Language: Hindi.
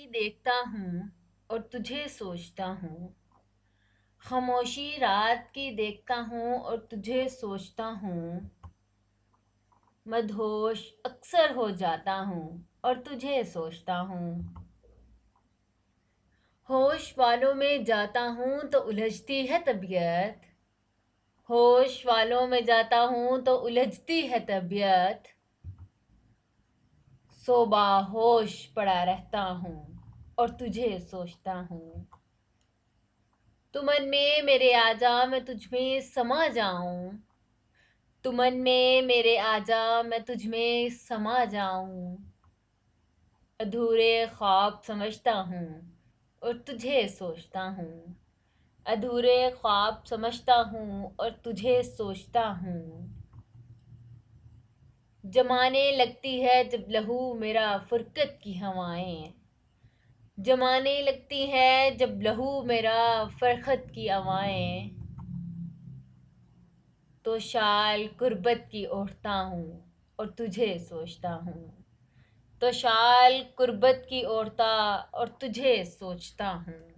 की देखता हूँ और तुझे सोचता हूँ। खामोशी रात की देखता हूँ और तुझे सोचता हूँ। मदहोश अक्सर हो जाता हूँ और तुझे सोचता हूँ। होश वालों में जाता हूँ तो उलझती है तबीयत। होश वालों में जाता हूँ तो उलझती है तबीयत। सोबा होश पड़ा रहता हूँ और तुझे सोचता हूँ। तू मन में मेरे आजा मैं तुझ में समा जाऊं। तू मन में मेरे आजा मैं तुझ में समा जाऊं। अधूरे ख्वाब समझता हूँ और तुझे सोचता हूँ। अधूरे ख्वाब समझता हूँ और तुझे सोचता हूँ। जमाने लगती है जब लहू मेरा फुरकत की हवाएं। जमाने लगती है जब लहू मेरा फरखत की हवाएं। तो शाल कुर्बत की ओढ़ता हूँ और तुझे सोचता हूँ। तो शाल कुर्बत की ओढ़ता और तुझे सोचता हूँ।